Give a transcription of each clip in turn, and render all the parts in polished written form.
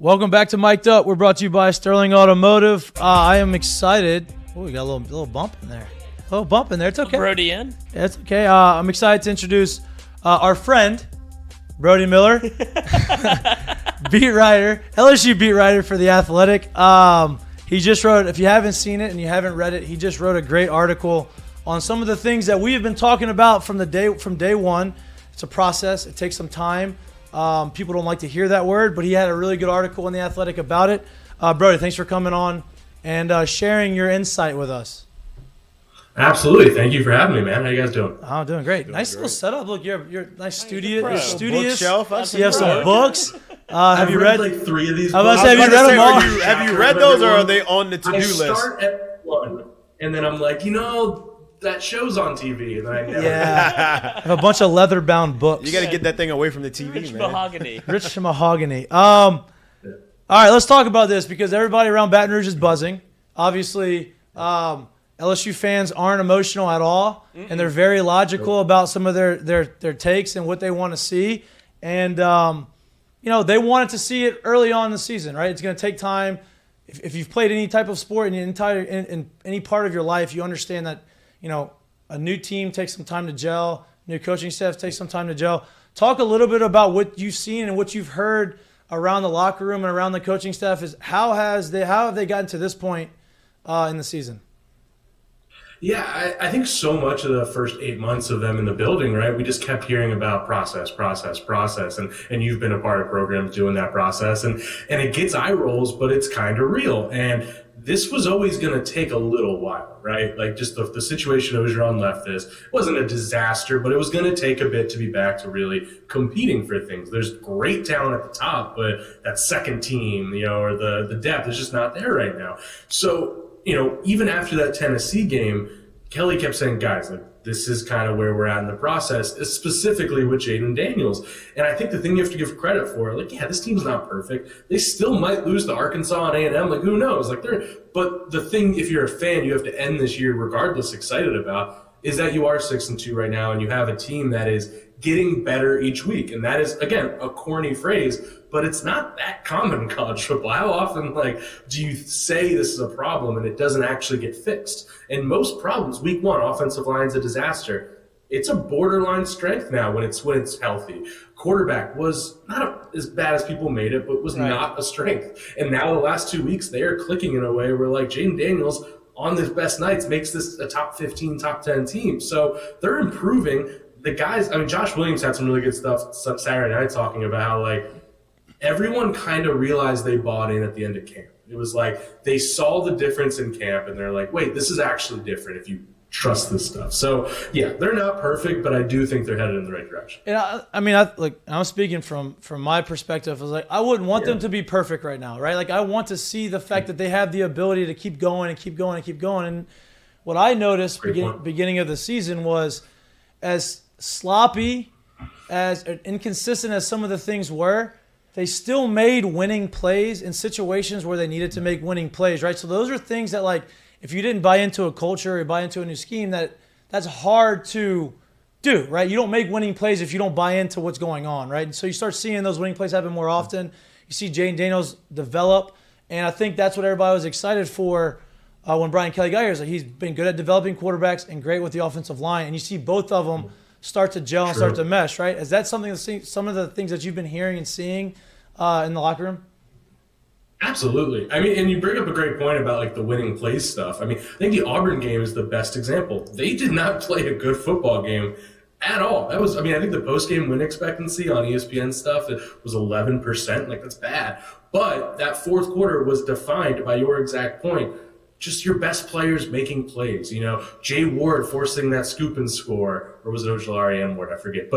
Welcome back to Mik'd Up. We're brought to you by Sterling Automotive. I am excited. Oh, we got a little bump in there. A little bump in there. It's okay. Brody in. Yeah, it's okay. I'm excited to introduce our friend, Brody Miller, beat writer, LSU beat writer for The Athletic. He just wrote, if you haven't seen it and you haven't read it, he just wrote a great article on some of the things that we have been talking about from day one. It's a process. It takes some time. People don't like to hear that word, but he had a really good article in The Athletic about it. Brody, thanks for coming on and sharing your insight with us. Absolutely. Thank you for having me, man. How you guys doing? I'm doing great. Nice little setup. Look, you're nice studio. You're studious. Bookshelf. You have some books. Have you read like 3 of these I books? was about to say, have you read them all? Have you read those, or are they on the to-do list? I start at 1, and then I'm like, that show's on TV, and then I never. Yeah. I have a bunch of leather-bound books. You got to get that thing away from the TV, Rich man. mahogany. Rich mahogany. All right, let's talk about this because everybody around Baton Rouge is buzzing. Obviously, LSU fans aren't emotional at all, and they're very logical about some of their takes and what they want to see. And, they wanted to see it early on in the season, right? It's going to take time. If you've played any type of sport in any part of your life, you understand that, a new team takes some time to gel, new coaching staff takes some time to gel. Talk a little bit about what you've seen and what you've heard around the locker room and around the coaching staff. How have they gotten to this point in the season? Yeah, I think so much of the first 8 months of them in the building, right? We just kept hearing about process, and you've been a part of programs doing that process, and it gets eye rolls, but it's kind of real. And this was always going to take a little while, right? Like just the situation Ogeron left this wasn't a disaster, but it was going to take a bit to be back to really competing for things. There's great talent at the top, but that second team, or the depth is just not there right now. So, even after that Tennessee game, Kelly kept saying, guys, like, this is kind of where we're at in the process, specifically with Jayden Daniels. And I think the thing you have to give credit for, this team's not perfect. They still might lose to Arkansas and A&M. Like, who knows? But the thing, if you're a fan, you have to end this year regardless excited about is that you are 6-2 right now, and you have a team that is getting better each week. And that is, again, a corny phrase, but it's not that common in college football. How often, do you say this is a problem and it doesn't actually get fixed? And most problems, week 1, offensive line's a disaster. It's a borderline strength now when it's healthy. Quarterback was not as bad as people made it, but was not a strength. And now the last 2 weeks, they are clicking in a way where, Jayden Daniels on his best nights makes this a top 15, top 10 team. So they're improving. The guys, Josh Williams had some really good stuff Saturday night talking about how, everyone kind of realized they bought in at the end of camp. It was they saw the difference in camp, and they're like, wait, this is actually different if you trust this stuff. So, yeah, they're not perfect, but I do think they're headed in the right direction. And I'm speaking from my perspective. I was I wouldn't want them to be perfect right now, right? I want to see the fact that they have the ability to keep going and keep going and keep going. And what I noticed beginning of the season was as sloppy, as inconsistent as some of the things were, they still made winning plays in situations where they needed to make winning plays, right? So those are things that, if you didn't buy into a culture or buy into a new scheme, that's hard to do, right? You don't make winning plays if you don't buy into what's going on, right? And so you start seeing those winning plays happen more often. You see Jayden Daniels develop, and I think that's what everybody was excited for when Brian Kelly got here. He's been good at developing quarterbacks and great with the offensive line, and you see both of them start to gel and start to mesh, right? Is that something some of the things that you've been hearing and seeing in the locker room? Absolutely. And you bring up a great point about the winning plays stuff. I think the Auburn game is the best example. They did not play a good football game at all. That was, I think the post-game win expectancy on ESPN stuff, it was 11%. That's bad. But that fourth quarter was defined by your exact point. Just your best players making plays. Jay Ward forcing that scoop and score, or was it Ojulari and Ward? I forget.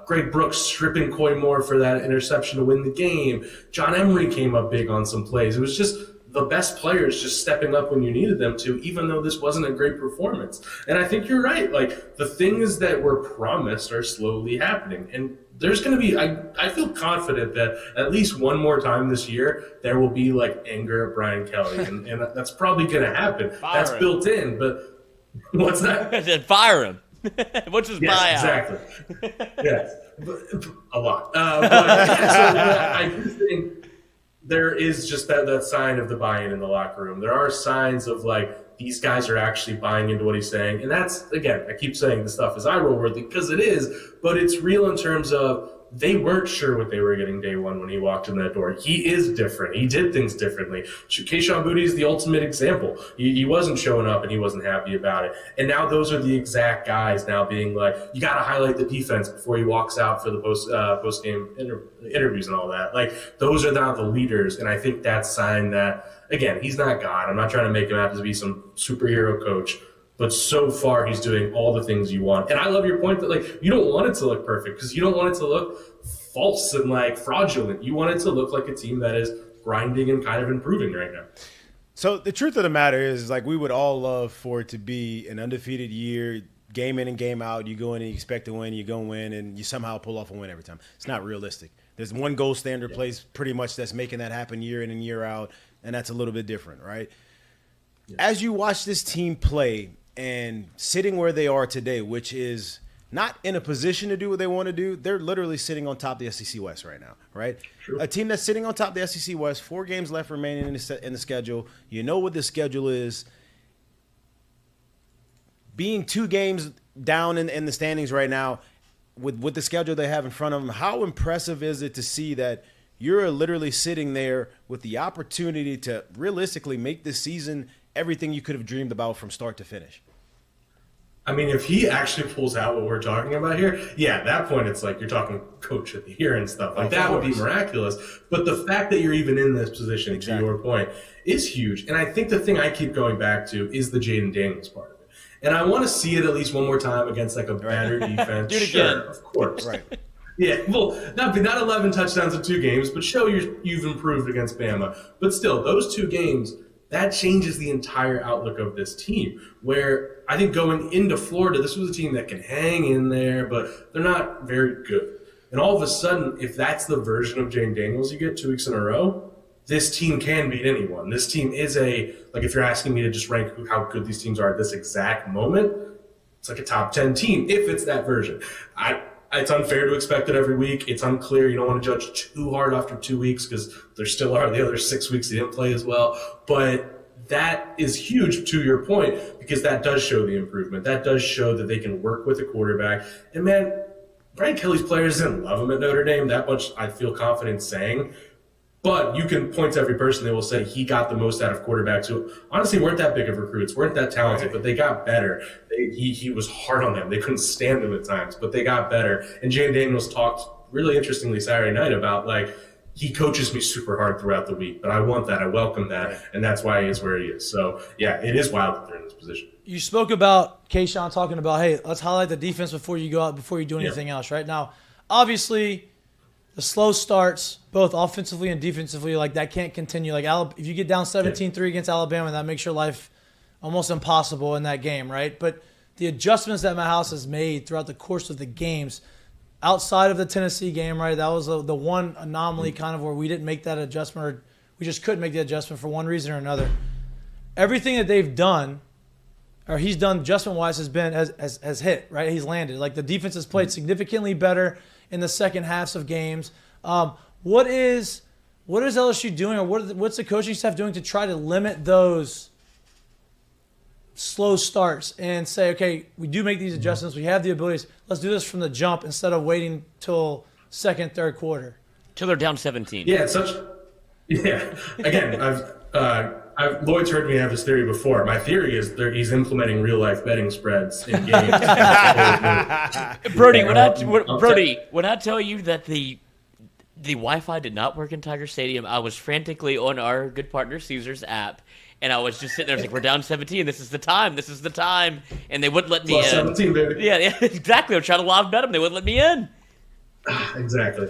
Greg Brooks stripping Coy Moore for that interception to win the game. John Emery came up big on some plays. It was just the best players just stepping up when you needed them to, even though this wasn't a great performance. And I think you're right. The things that were promised are slowly happening. And there's going to be, I feel confident that at least one more time this year, there will be anger at Brian Kelly. And that's probably going to happen. That's built in. But what's that? Then fire him. Which is Yes, buyout. exactly. Yes, a lot. So I do think there is just that sign of the buy-in in the locker room. There are signs of like these guys are actually buying into what he's saying, and that's, again, I keep saying this stuff is eye-roll worthy because it is, but it's real in terms of they weren't sure what they were getting day one when he walked in that door. He is different. He did things differently. Keyshawn Boutte is the ultimate example. He wasn't showing up and he wasn't happy about it. And now those are the exact guys now being like, you got to highlight the defense before he walks out for the post-game interviews and all that. Like, those are now the leaders. And I think that's a sign that, again, he's not God. I'm not trying to make him out to be some superhero coach. But so far, he's doing all the things you want. And I love your point that, like, you don't want it to look perfect because you don't want it to look false and, like, fraudulent. You want it to look like a team that is grinding and kind of improving right now. So the truth of the matter is, like, we would all love for it to be an undefeated year, game in and game out. You go in and you expect to win, you go win, and you somehow pull off a win every time. It's not realistic. There's one gold standard place pretty much that's making that happen year in and year out, and that's a little bit different, right? Yeah. As you watch this team play and sitting where they are today, which is not in a position to do what they want to do, they're literally sitting on top of the SEC West right now, right? True. A team that's sitting on top of the SEC West, 4 games left remaining in the schedule. You know what the schedule is. Being 2 games down in the standings right now, with the schedule they have in front of them, how impressive is it to see that you're literally sitting there with the opportunity to realistically make this season everything you could have dreamed about from start to finish? I mean, if he actually pulls out what we're talking about here, yeah, at that point, it's like you're talking coach of the year and stuff. Like, that would be miraculous. But the fact that you're even in this position, to your point, is huge. And I think the thing I keep going back to is the Jayden Daniels part of it. And I want to see it at least one more time against, like, a better defense. Do it again. Of course. Right. Yeah, well, not 11 touchdowns in 2 games, but show you've improved against Bama. But still, those 2 games, that changes the entire outlook of this team, where I think going into Florida, this was a team that can hang in there, but they're not very good. And all of a sudden, if that's the version of Jayden Daniels you get 2 weeks in a row, this team can beat anyone. This team is if you're asking me to just rank how good these teams are at this exact moment, it's like a top 10 team if it's that version. It's unfair to expect it every week. It's unclear. You don't want to judge too hard after 2 weeks because there still are the other 6 weeks they didn't play as well. But that is huge to your point because that does show the improvement. That does show that they can work with a quarterback. And, man, Brian Kelly's players didn't love him at Notre Dame. That much I feel confident saying. But you can point to every person that will say he got the most out of quarterbacks who honestly weren't that big of recruits, weren't that talented, but they got better. He was hard on them. They couldn't stand him at times, but they got better. And Jayden Daniels talked really interestingly Saturday night about, like, he coaches me super hard throughout the week, but I want that. I welcome that, and that's why he is where he is. So, yeah, it is wild that they're in this position. You spoke about Keyshawn talking about, hey, let's highlight the defense before you go out, before you do anything else, right? Now, obviously, the slow starts, both offensively and defensively, like, that can't continue. Like, if you get down 17-3 against Alabama, that makes your life almost impossible in that game, right? But the adjustments that Mahtook has made throughout the course of the games, outside of the Tennessee game, right, that was the one anomaly kind of where we didn't make that adjustment, or we just couldn't make the adjustment for one reason or another. Everything that they've done, or he's done adjustment-wise, has hit, right? He's landed. Like, the defense has played significantly better in the second halves of games. What is LSU doing, or what's the coaching staff doing to try to limit those slow starts and say, okay, we do make these adjustments, we have the abilities, let's do this from the jump instead of waiting till second, third quarter? Till they're down 17. Yeah, again, Lloyd's heard me have this theory before. My theory is he's implementing real life betting spreads in games. Brody, when I tell you that the Wi-Fi did not work in Tiger Stadium, I was frantically on our good partner Caesar's app, and I was just sitting there like, we're down 17. This is the time, and they wouldn't let me in. 17, baby. Yeah, exactly. I'm trying to live bet them. They wouldn't let me in. Exactly.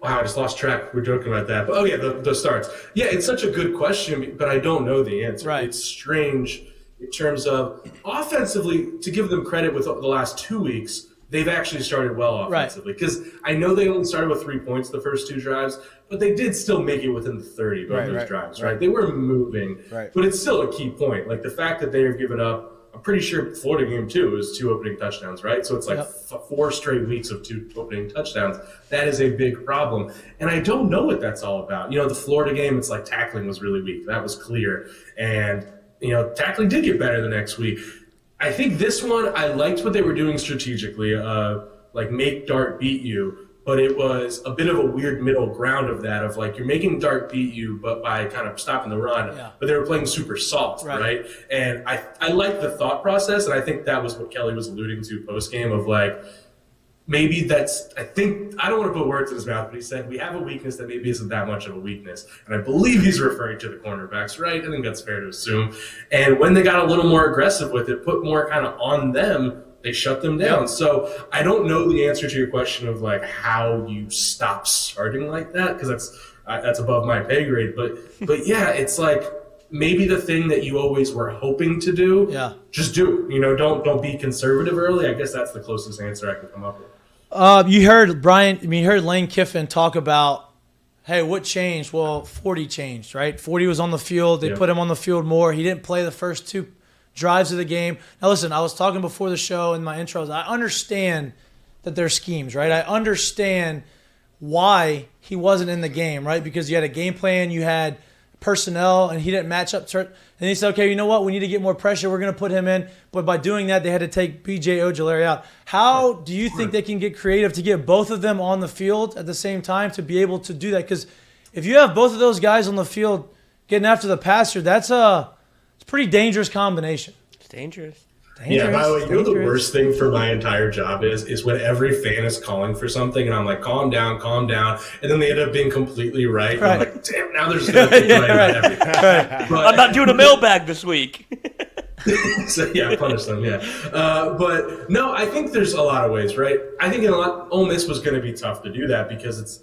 I just lost track. We're joking about that. But, the starts. Yeah, it's such a good question, but I don't know the answer. Right. It's strange in terms of offensively, to give them credit with the last 2 weeks, they've actually started well offensively. Because I know they only started with 3 points the first 2 drives, but they did still make it within the 30 of those drives, right? They were moving. Right. But it's still a key point. Like, the fact that they have given up I'm pretty sure Florida game too was 2 opening touchdowns, right? So it's like 4 straight weeks of 2 opening touchdowns. That is a big problem. And I don't know what that's all about. The Florida game, it's like tackling was really weak. That was clear. And, tackling did get better the next week. I think this one, I liked what they were doing strategically, like make Dart beat you. But it was a bit of a weird middle ground of that, of like you're making Dart beat you, but by kind of stopping the run. Yeah. But they were playing super soft, right? And I like the thought process, and I think that was what Kelly was alluding to post game of like maybe I don't want to put words in his mouth, but he said we have a weakness that maybe isn't that much of a weakness, and I believe he's referring to the cornerbacks, right? I think that's fair to assume. And when they got a little more aggressive with it, put more kind of on them. They shut them down. Yeah. So I don't know the answer to your question of like how you stop starting like that, because that's above my pay grade. But yeah, it's like maybe the thing that you always were hoping to do. Yeah. Just do it. Don't be conservative early. I guess that's the closest answer I can come up with. You heard Lane Kiffin talk about, hey, what changed? Well, 40 changed, right? 40 was on the field. They put him on the field more. He didn't play the first 2 drives of the game. Now, listen, I was talking before the show in my intros. I understand that there's schemes, right? I understand why he wasn't in the game, right? Because you had a game plan, you had personnel, and he didn't match up. And he said, okay, you know what? We need to get more pressure. We're going to put him in. But by doing that, they had to take B.J. Ojulari out. How do you think they can get creative to get both of them on the field at the same time to be able to do that? Because if you have both of those guys on the field getting after the passer, it's a pretty dangerous combination. It's dangerous. Yeah, by the way, the worst thing for my entire job is when every fan is calling for something and I'm like, calm down, and then they end up being completely right. And I'm like, damn, now they're just going to keep everything. But, I'm not doing a mailbag this week. So, yeah, punish them, yeah. But, no, I think there's a lot of ways, right? I think Ole Miss was going to be tough to do that because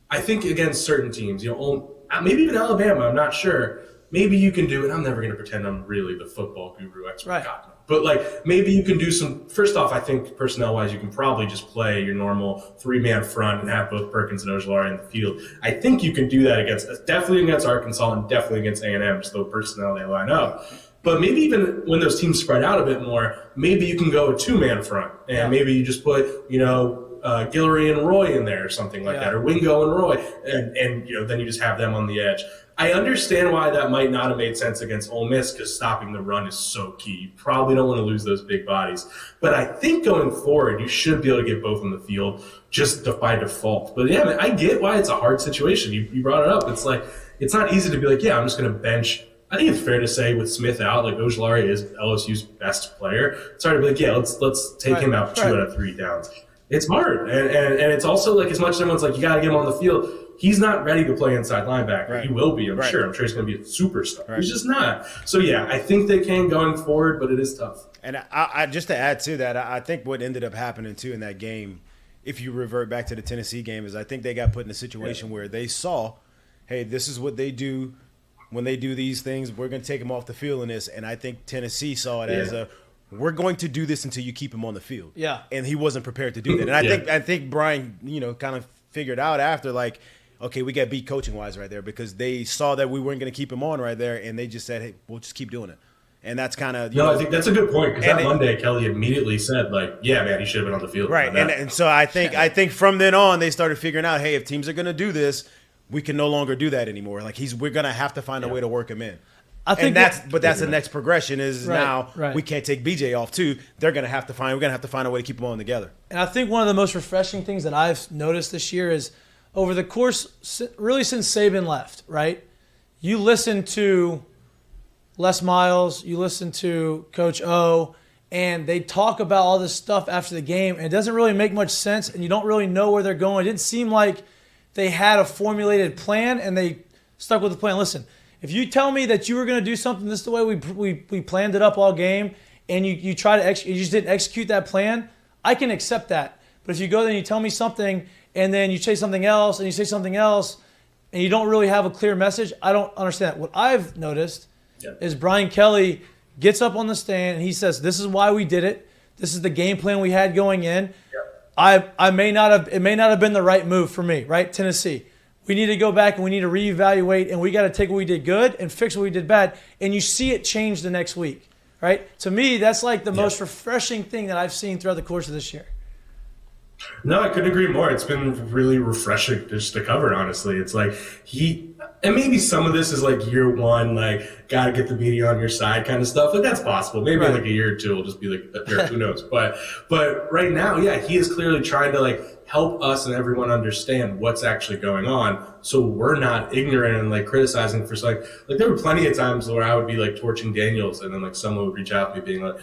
I think against certain teams, maybe even Alabama, I'm not sure. Maybe you can do it. I'm never going to pretend I'm really the football guru expert. Right. God, no. But, like, maybe you can do some – first off, I think personnel-wise, you can probably just play your normal 3-man front and have both Perkins and Ojulari in the field. I think you can do that definitely against Arkansas and definitely against A&M, just the personnel they line up. But maybe even when those teams spread out a bit more, maybe you can go a 2-man front. And maybe you just put, Guillory and Roy in there or something like that, or Wingo and Roy. And then you just have them on the edge. I understand why that might not have made sense against Ole Miss because stopping the run is so key. You probably don't want to lose those big bodies. But I think going forward, you should be able to get both on the field just by default. But, yeah, man, I get why it's a hard situation. You brought it up. It's like it's not easy to be like, yeah, I'm just going to bench. I think it's fair to say with Smith out, like Ojulari is LSU's best player. It's hard to be like, yeah, let's take him out 2 out of 3 downs. It's hard. And it's also like as much as everyone's like, you got to get him on the field, he's not ready to play inside linebacker. Right. He will be, I'm sure. I'm sure he's going to be a superstar. Right. He's just not. So, yeah, I think they can going forward, but it is tough. And I just to add to that, I think what ended up happening, too, in that game, if you revert back to the Tennessee game, is I think they got put in a situation where they saw, hey, this is what they do when they do these things. We're going to take them off the field in this. And I think Tennessee saw it as we're going to do this until you keep him on the field. Yeah. And he wasn't prepared to do that. And I think Brian, kind of figured out after, like, okay, we got beat coaching-wise right there because they saw that we weren't going to keep him on right there, and they just said, hey, we'll just keep doing it. And that's kind of I think that's a good point because that Monday Kelly immediately said, like, yeah, man, he should have been on the field. Right, and so I think from then on they started figuring out, hey, if teams are going to do this, we can no longer do that anymore. Like we're going to have to find a way to work him in. I think that's the next progression is we can't take BJ off too. We're going to have to find a way to keep them all together. And I think one of the most refreshing things that I've noticed this year is over the course, really since Saban left, right? You listen to Les Miles, you listen to Coach O, and they talk about all this stuff after the game, and it doesn't really make much sense, and you don't really know where they're going. It didn't seem like they had a formulated plan, and they stuck with the plan. Listen, if you tell me that you were going to do something, this is the way we planned it up all game, and you try to you just didn't execute that plan, I can accept that. But if you go there and you tell me something, and then you say something else, and you say something else, and you don't really have a clear message, I don't understand that. What I've noticed is Brian Kelly gets up on the stand, and he says, this is why we did it. This is the game plan we had going in. It may not have been the right move for me, right? Tennessee. We need to go back and we need to reevaluate, and we got to take what we did good and fix what we did bad. And you see it change the next week, right? To me, that's like the most refreshing thing that I've seen throughout the course of this year. No, I couldn't agree more. It's been really refreshing just to cover, honestly. It's like and maybe some of this is like year one, like, got to get the media on your side kind of stuff. Like, that's possible. Maybe like a year or two will just be like, who knows? But right now, he is clearly trying to like help us and everyone understand what's actually going on, so we're not ignorant and like criticizing for like there were plenty of times where I would be like torching Daniels, and then like someone would reach out to me being like,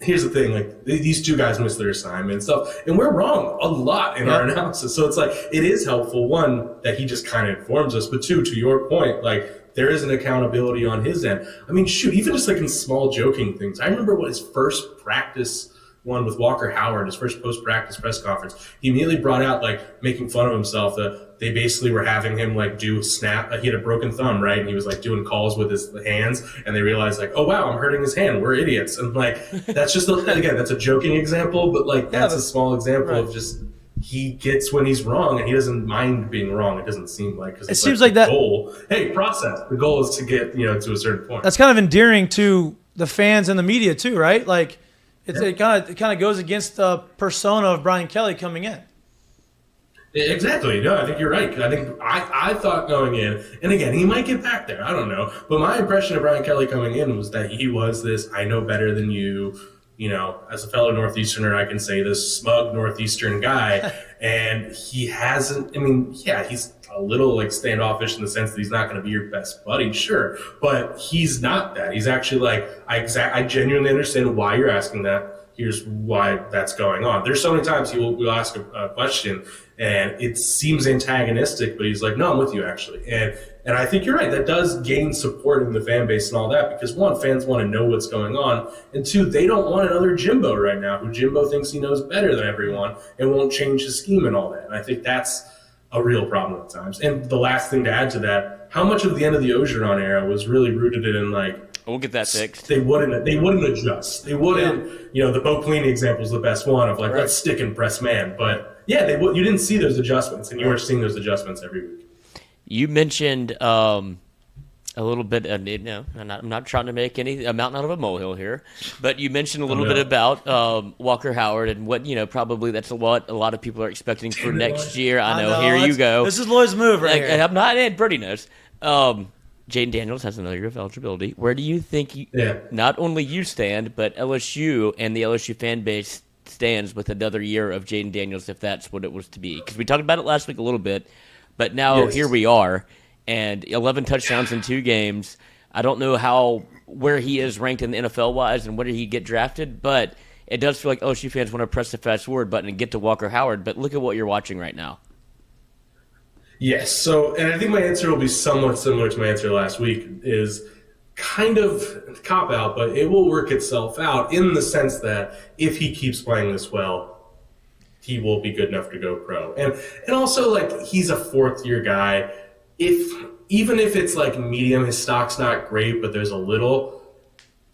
here's the thing, like these two guys missed their assignment and stuff, and we're wrong a lot in our analysis. So it's like, it is helpful, one, that he just kind of informs us, but two, to your point, like there is an accountability on his end. I mean, shoot, even just like in small joking things. I remember what his first practice one with Walker Howard, his first post-practice press conference, he immediately brought out like making fun of himself that they basically were having him like do snap. He had a broken thumb, right? And he was like doing calls with his hands, and they realized like, oh wow, I'm hurting his hand. We're idiots. And like, that's just again, that's a joking example, but like that's a small example of just, he gets when he's wrong, and he doesn't mind being wrong. It doesn't seem like, because it seems like that goal. Hey, process. The goal is to get to a certain point. That's kind of endearing to the fans and the media too, right? Like, it kind of goes against the persona of Brian Kelly coming in. Exactly. No, I think you're right. I think I thought going in, and again, he might get back there. I don't know. But my impression of Brian Kelly coming in was that he was this, I know better than you. As a fellow Northeasterner, I can say this smug Northeastern guy. And he hasn't, he's a little like standoffish in the sense that he's not going to be your best buddy, sure. But he's not that. He's actually like, I genuinely understand why you're asking that. Here's why that's going on. There's so many times we'll ask a question and it seems antagonistic, but he's like, no, I'm with you actually. And I think you're right. That does gain support in the fan base and all that, because one, fans want to know what's going on. And two, they don't want another Jimbo right now, who Jimbo thinks he knows better than everyone and won't change his scheme and all that. And I think that's a real problem at times. And the last thing to add to that, how much of the end of the Orgeron era was really rooted in like, we'll get that fixed. They wouldn't adjust. They wouldn't, the Bo Pelini example is the best one of like, let's stick and press man. But yeah, you didn't see those adjustments, and you are seeing those adjustments every week. You mentioned a little bit, I'm not trying to make a mountain out of a molehill here, but you mentioned a little bit about Walker Howard and what, probably that's what a lot of people are expecting for next year. I know, here you go. This is Lloyd's move right here. I'm not, and Brody knows. Jayden Daniels has another year of eligibility. Where do you think not only you stand, but LSU and the LSU fan base stands with another year of Jayden Daniels, if that's what it was to be? Because we talked about it last week a little bit, but now here we are, and 11 touchdowns in 2 games. I don't know where he is ranked in the NFL-wise and where did he get drafted, but it does feel like LSU fans want to press the fast-forward button and get to Walker Howard, but look at what you're watching right now. Yes. So, and I think my answer will be somewhat similar to my answer last week, is kind of cop-out, but it will work itself out in the sense that if he keeps playing this well, he will be good enough to go pro. And also, like, he's a fourth-year guy. Even if it's, like, medium, his stock's not great, but there's a little,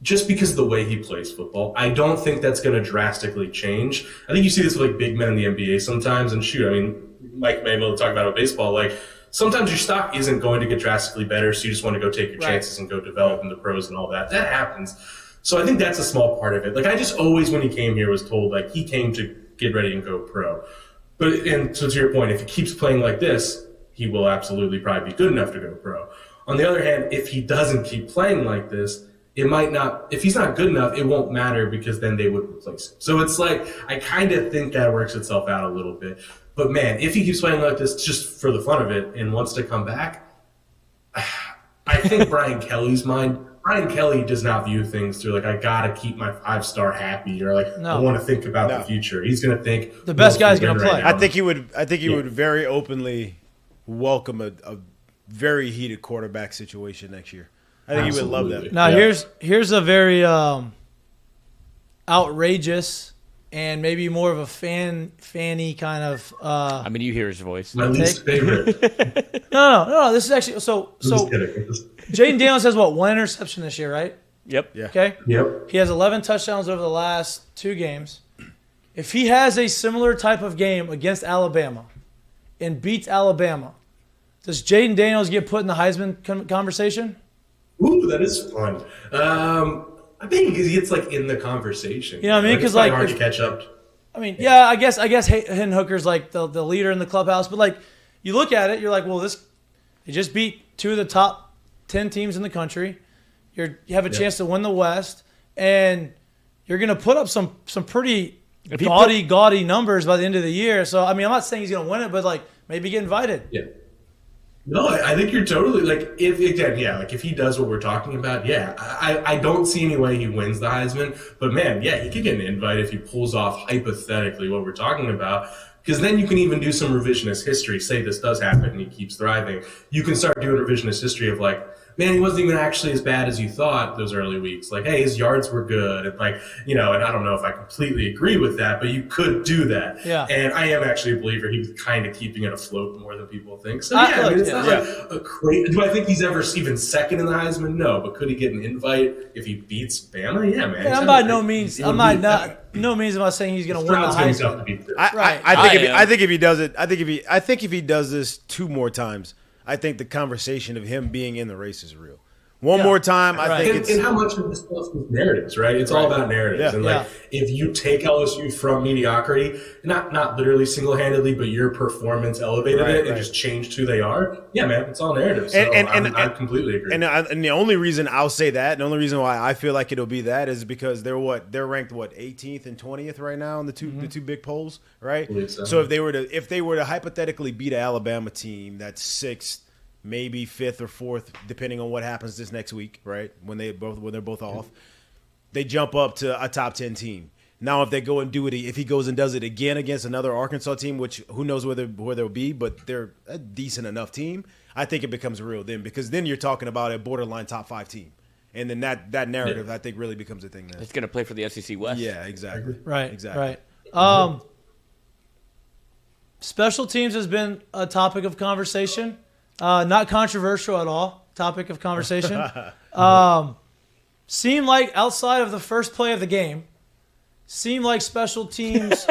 just because of the way he plays football, I don't think that's going to drastically change. I think you see this with, like, big men in the NBA sometimes, and shoot, Mike may be able to talk about it with baseball. Like, sometimes your stock isn't going to get drastically better, so you just want to go take your chances and go develop in the pros and all that. That happens. So I think that's a small part of it. Like, I just always, when he came here, was told, like, he came to get ready and go pro. And so to your point, if he keeps playing like this, he will absolutely probably be good enough to go pro. On the other hand, if he doesn't keep playing like this, it might not, if he's not good enough, it won't matter, because then they would replace him. So it's like, I kind of think that works itself out a little bit. But man, if he keeps playing like this just for the fun of it and wants to come back, I think Brian Kelly does not view things through like, I got to keep my 5-star happy, or like, I want to think about the future. He's going to think the best guy's going to play. I think he would very openly welcome a very heated quarterback situation next year. I think he would love that. Now, here's a very outrageous and maybe more of a fanny kind of. You hear his voice. My least favorite. No. This is actually so. Jayden Daniels has 1 interception this year, right? Yep. Yeah. Okay. Yep. He has 11 touchdowns over the last 2 games. If he has a similar type of game against Alabama and beats Alabama, does Jayden Daniels get put in the Heisman conversation? Ooh, that is fun. I think he gets like in the conversation. You know what I mean? Because it's like hard to catch up. I mean, yeah, I guess Hayden Hooker's like the leader in the clubhouse, but like you look at it, you're like, well, you just beat 2 of the top 10 teams in the country. You have a chance to win the West, and you're going to put up some pretty gaudy numbers by the end of the year. So I mean, I'm not saying he's going to win it, but like maybe get invited. Yeah. No, I think you're totally like if he does what we're talking about, I don't see any way he wins the Heisman, but man, yeah, he could get an invite if he pulls off hypothetically what we're talking about, because then you can even do some revisionist history. Say this does happen and he keeps thriving, you can start doing revisionist history of like, man, he wasn't even actually as bad as you thought those early weeks. Like, hey, his yards were good. And like, and I don't know if I completely agree with that, but you could do that. Yeah. And I am actually a believer he was kind of keeping it afloat more than people think. So it's not like a crazy. Do I think he's ever even second in the Heisman? No. But could he get an invite if he beats Bama? Yeah, man. Yeah, I'm by no means. I'm not saying he's going to win the Heisman. I think if he does it, I think if he does this 2 more times, I think the conversation of him being in the race is real. One more time, I think it's... And how much of this stuff is narratives, right? It's all about narratives. Yeah. And, like, if you take LSU from mediocrity, not literally single-handedly, but your performance elevated it and just changed who they are, yeah, man, it's all narratives. So I completely agree. And the only reason I'll say that, and the only reason why I feel like it'll be that is because they're ranked 18th and 20th right now in the two big polls, right? So if they were to hypothetically beat an Alabama team that's 6th, maybe 5th or 4th, depending on what happens this next week, right? When they're both off, they jump up to a top 10 team. Now, if they go and do it, if he goes and does it again against another Arkansas team, which who knows where they'll be, but they're a decent enough team, I think it becomes real then, because then you're talking about a borderline top 5 team, and then that narrative I think really becomes a thing. Then it's going to play for the SEC West. Yeah, exactly. Right. Special teams has been a topic of conversation. Not controversial at all. Topic of conversation. Seemed like outside of the first play of the game, seemed like special teams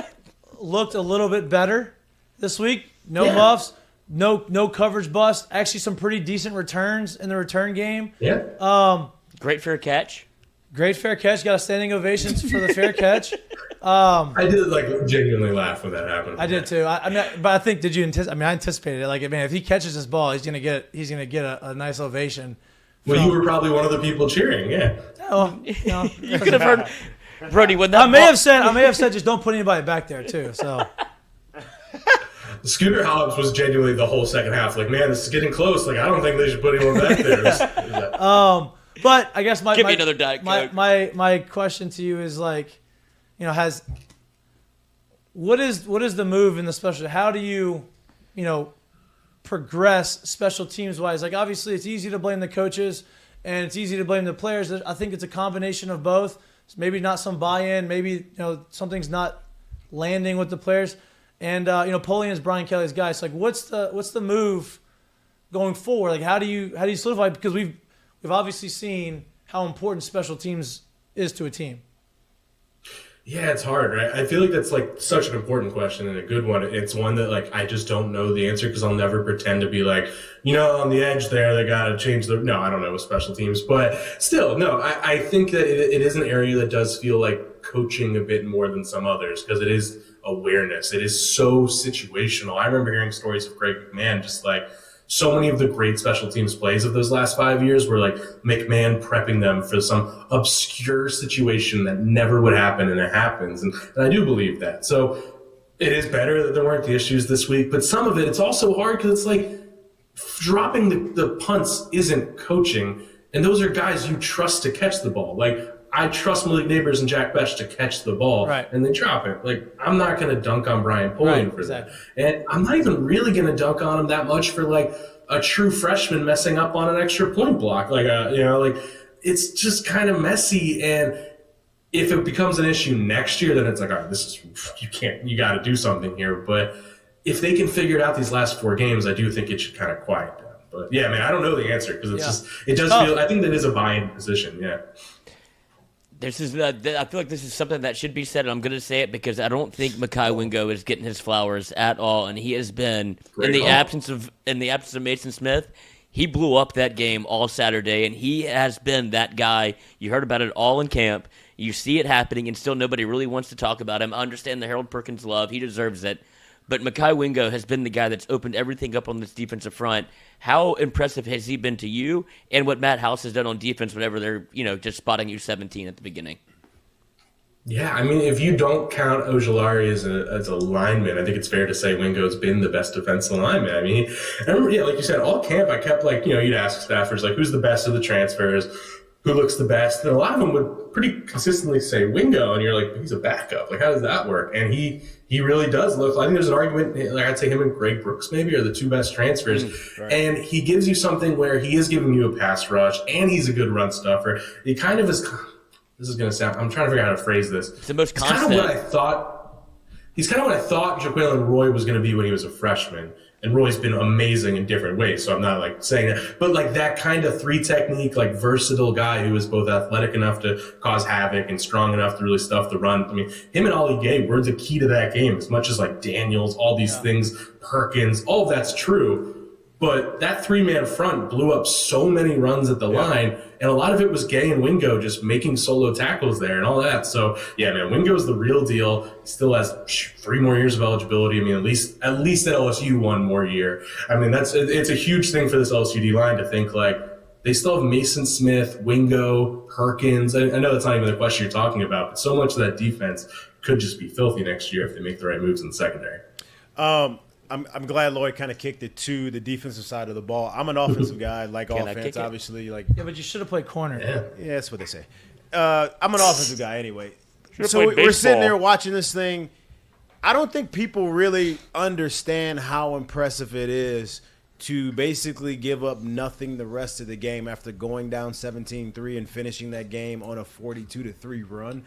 looked a little bit better this week. No muffs, no coverage bust. Actually, some pretty decent returns in the return game. Yeah. Great fair catch. Great fair catch. Got a standing ovations for the fair catch. I did genuinely laugh when that happened. I did too. But I think I anticipated it. Like, man, if he catches this ball, he's gonna get a nice ovation. Well, you were probably one of the people cheering. Yeah. Oh, you could have heard Brody when that. I may have said just don't put anybody back there too. So. Scooter Hobbs was genuinely the whole second half. Like, man, this is getting close. Like, I don't think they should put anyone back there. But I guess give me another Diet Coke. My question to you is like, what is the move in the special? How do you progress special teams wise? Like, obviously it's easy to blame the coaches and it's easy to blame the players. I think it's a combination of both. It's maybe not some buy-in, maybe something's not landing with the players. And Polian is Brian Kelly's guy. So like, what's the move going forward? Like, how do you solidify? Because we've obviously seen how important special teams is to a team. Yeah, it's hard, right? I feel like that's like such an important question and a good one. It's one that like I just don't know the answer because I'll never pretend to be like, on the edge there, they got to change no, I don't know with special teams. But still, no, I think that it is an area that does feel like coaching a bit more than some others because it is awareness. It is so situational. I remember hearing stories of Greg McMahon just like, so many of the great special teams plays of those last 5 years were like McMahon prepping them for some obscure situation that never would happen, and it happens. And I do believe that. So it is better that there weren't the issues this week, but some of it's also hard because it's like dropping the punts isn't coaching, and those are guys you trust to catch the ball. Like, I trust Malik Neighbors and Jack Bech to catch the ball, and they drop it. Like, I'm not going to dunk on Brian Polian for that. And I'm not even really going to dunk on him that much for, like, a true freshman messing up on an extra point block. Like, it's just kind of messy. And if it becomes an issue next year, then it's like, all right, you got to do something here. But if they can figure it out these last 4 games, I do think it should kind of quiet down. But, yeah, man, I don't know the answer because it does feel – I think that is a buy-in position, yeah. I feel like this is something that should be said, and I'm going to say it because I don't think Mikie Wingo is getting his flowers at all, and he has been in the absence of Mason Smith. He blew up that game all Saturday, and he has been that guy. You heard about it all in camp. You see it happening, and still nobody really wants to talk about him. I understand the Harold Perkins love. He deserves it. But Mikie Wingo has been the guy that's opened everything up on this defensive front. How impressive has he been to you, and what Matt House has done on defense whenever they're, just spotting you 17 at the beginning? Yeah, I mean, if you don't count Ojulari as a lineman, I think it's fair to say Wingo's been the best defensive lineman. I mean, I remember, like you said, all camp I kept you'd ask staffers, who's the best of the transfers, who looks the best, and a lot of them would pretty consistently say Wingo, and you're like, he's a backup. How does that work? And he really does look. I think there's an argument. I'd say him and Greg Brooks maybe are the two best transfers, right. And he gives you something where he is giving you a pass rush, and he's a good run stuffer. He kind of is. This is going to sound. I'm trying to figure out how to phrase this. It's the most constant. He's kind of what I thought Jaquelin Roy was going to be when he was a freshman. And Roy's been amazing in different ways, so I'm not saying that. But that kind of 3 technique, versatile guy who is both athletic enough to cause havoc and strong enough to really stuff the run. I mean, him and Ollie Gay were the key to that game, as much as Daniels, all these things, Perkins, all of that's true. But that 3-man front blew up so many runs at the line, and a lot of it was Gay and Wingo just making solo tackles there and all that. So, yeah, man, Wingo's the real deal. He still has 3 more years of eligibility. I mean, at least at LSU 1 more year. I mean, it's a huge thing for this LSU D-line to think, they still have Mason Smith, Wingo, Perkins. I know that's not even the question you're talking about, but so much of that defense could just be filthy next year if they make the right moves in the secondary. I'm glad Lloyd kind of kicked it to the defensive side of the ball. I'm an offensive guy, offense, obviously. Yeah, but you should have played corner. Yeah, that's what they say. I'm an offensive guy anyway. So we're sitting there watching this thing. I don't think people really understand how impressive it is to basically give up nothing the rest of the game after going down 17-3 and finishing that game on a 42-3 run.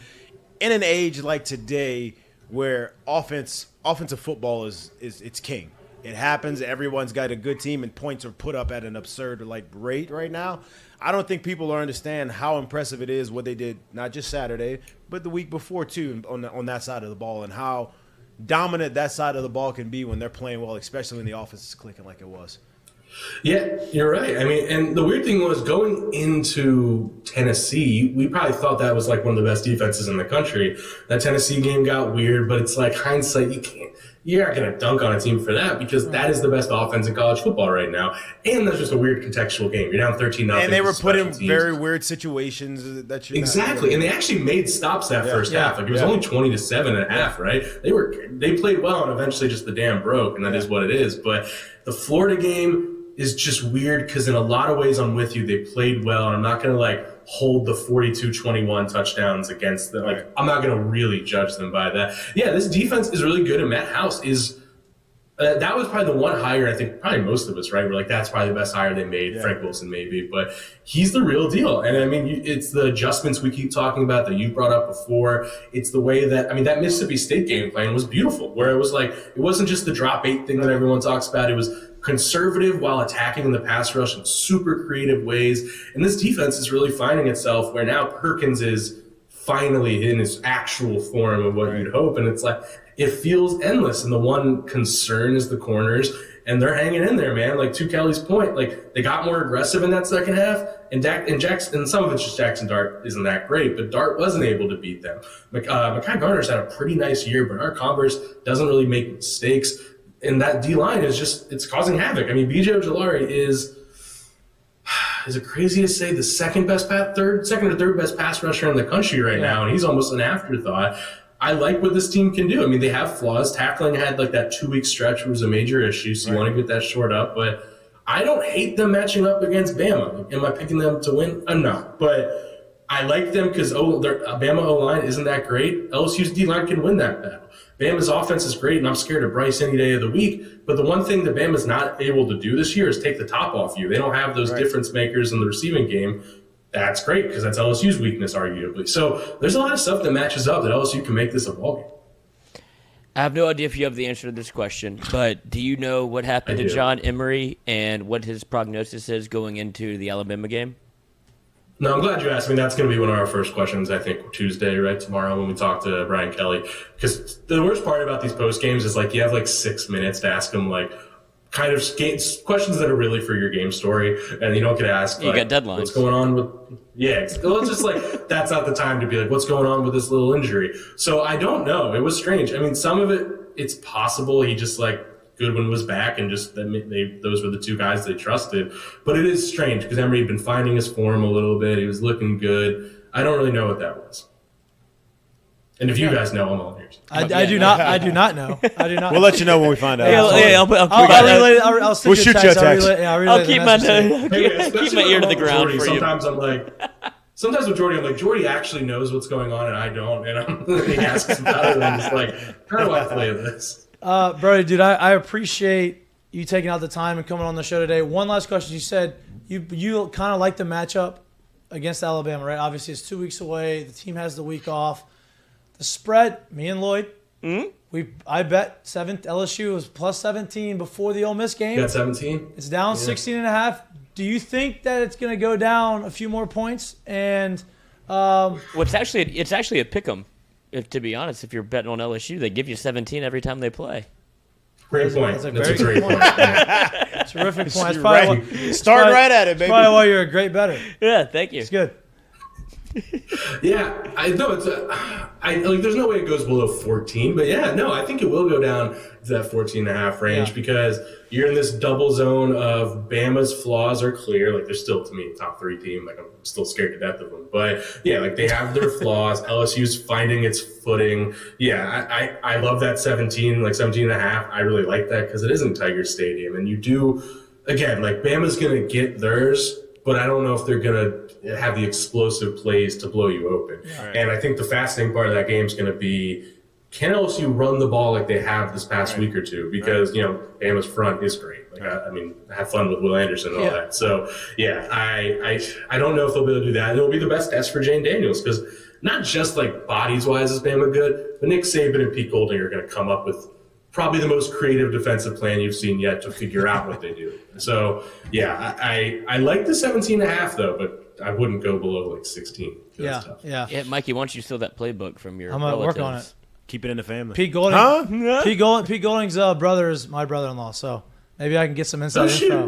In an age like today where offensive football is it's king. It happens. Everyone's got a good team, and points are put up at an absurd rate right now. I don't think people understand how impressive it is what they did, not just Saturday, but the week before too, on that side of the ball, and how dominant that side of the ball can be when they're playing well, especially when the offense is clicking like it was. Yeah, you're right. I mean, and the weird thing was going into Tennessee, we probably thought that was one of the best defenses in the country. That Tennessee game got weird, but it's hindsight, you're not going to dunk on a team for that because that is the best offense in college football right now. And that's just a weird contextual game. You're down 13-0. And they were put in very weird situations that you're exactly. And they actually made stops that first half. It was only 20-7 at half, right? They played well, and eventually just the dam broke, and that is what it is. But the Florida game is just weird because in a lot of ways I'm with you. They played well, and I'm not going to hold the 42-21 touchdowns against them. I'm not going to really judge them by that. Yeah, this defense is really good, and Matt House is that was probably the one hire I think probably most of us, right? We're that's probably the best hire they made. Yeah. Frank Wilson maybe, but he's the real deal. And I mean, it's the adjustments we keep talking about that you brought up before. It's the way that that Mississippi State game plan was beautiful, where it was it wasn't just the drop 8 thing that everyone talks about. It was conservative while attacking in the pass rush in super creative ways. And this defense is really finding itself where now Perkins is finally in his actual form of what you'd hope. And it's it feels endless. And the one concern is the corners, and they're hanging in there, man. To Kelly's point, they got more aggressive in that second half, and Jackson, and some of it's just Jackson Dart isn't that great, but Dart wasn't able to beat them. Mekhi Garner's had a pretty nice year, but our Converse doesn't really make mistakes. And that D-line is it's causing havoc. I mean, B.J. Ojulari is it crazy to say the second or third best pass rusher in the country right now, and he's almost an afterthought. I like what this team can do. I mean, they have flaws. Tackling had that 2-week stretch was a major issue, so you want to get that short up. But I don't hate them matching up against Bama. Am I picking them to win? I'm not. But I like them because their Bama O-line isn't that great. LSU's D-line can win that battle. Bama's offense is great, and I'm scared of Bryce any day of the week. But the one thing that Bama's not able to do this year is take the top off you. They don't have those difference makers in the receiving game. That's great because that's LSU's weakness, arguably. So there's a lot of stuff that matches up that LSU can make this a ballgame. I have no idea if you have the answer to this question, but do you know what happened to John Emery and what his prognosis is going into the Alabama game? No, I'm glad you asked me. That's going to be one of our first questions, I think, Tuesday, right, tomorrow when we talk to Brian Kelly. Because the worst part about these post games is you have 6 minutes to ask him kind of questions that are really for your game story, and you don't get asked. You got deadlines. What's going on with? Yeah, well, it's just like that's not the time to be like, what's going on with this little injury? So I don't know. It was strange. I mean, some of it, it's possible he just like Goodwin was back and just those were the two guys they trusted. But it is strange because Emory had been finding his form a little bit. He was looking good. I don't really know what that was. And if you guys know, I'm all ears. I do not. I do not know. I do not. We'll let you know when we find out. I'll We'll shoot you a text. I'll keep my ear to the ground Jordy, for you. Sometimes with Jordy, I'm like, Jordy actually knows what's going on, and I don't. And he asks about it, and I'm just like, how do I play this? Brody, dude, I appreciate you taking out the time and coming on the show today. One last question. You said you kind of like the matchup against Alabama, right? Obviously, it's 2 weeks away. The team has the week off. The spread, me and Lloyd, I bet LSU was plus 17 before the Ole Miss game. You got 17? It's down 16.5. Do you think that it's going to go down a few more points? And well, it's actually a pick 'em. To be honest, if you're betting on LSU, they give you 17 every time they play. Great point. That's a great point. Terrific point. That's Right. Start right at it, baby. Probably why you're a great bettor. Yeah, thank you. It's good. Yeah, I know it's there's no way it goes below 14, but yeah, no, I think it will go down to that 14.5 range because you're in this double zone of Bama's flaws are clear. Like they're still, to me, a top 3 team. Like I'm still scared to death of them, but yeah, like they have their flaws. LSU's finding its footing. Yeah, I love that 17, like 17.5. I really like that because it isn't Tiger Stadium, and you do again like Bama's gonna get theirs, but I don't know if they're gonna have the explosive plays to blow you open. Right. And I think the fascinating part of that game is going to be, can LSU run the ball like they have this past week or two? Because, Bama's front is great. Like, I mean, have fun with Will Anderson and all that. So, yeah, I don't know if they'll be able to do that. And it'll be the best test for Jayden Daniels because not just like bodies-wise is Bama good, but Nick Saban and Pete Golding are going to come up with probably the most creative defensive plan you've seen yet to figure out what they do. So, yeah, I like the 17.5 though, but I wouldn't go below like 16. Yeah. Mikey, why don't you steal that playbook from your I'm going to work on it. Keep it in the family. Pete Golding, Pete Golding's brother is my brother-in-law, so maybe I can get some inside info.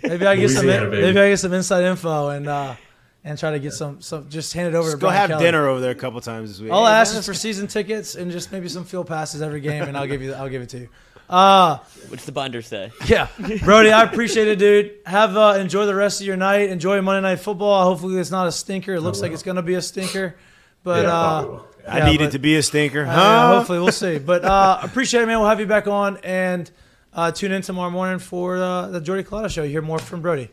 Maybe I get some inside info and try to get some just hand it over to Go Brian have Kelly. dinner over there a couple times this week. All I ask is for season tickets and just maybe some field passes every game, and I'll give it to you. What's the binder say? Yeah, Brody, I appreciate it, dude. Enjoy the rest of your night. Enjoy Monday Night Football. Hopefully, it's not a stinker. It looks like it's going to be a stinker, but I need it to be a stinker. Hopefully, we'll see. But appreciate it, man. We'll have you back on and tune in tomorrow morning for the Jordy Collada Show. You hear more from Brody.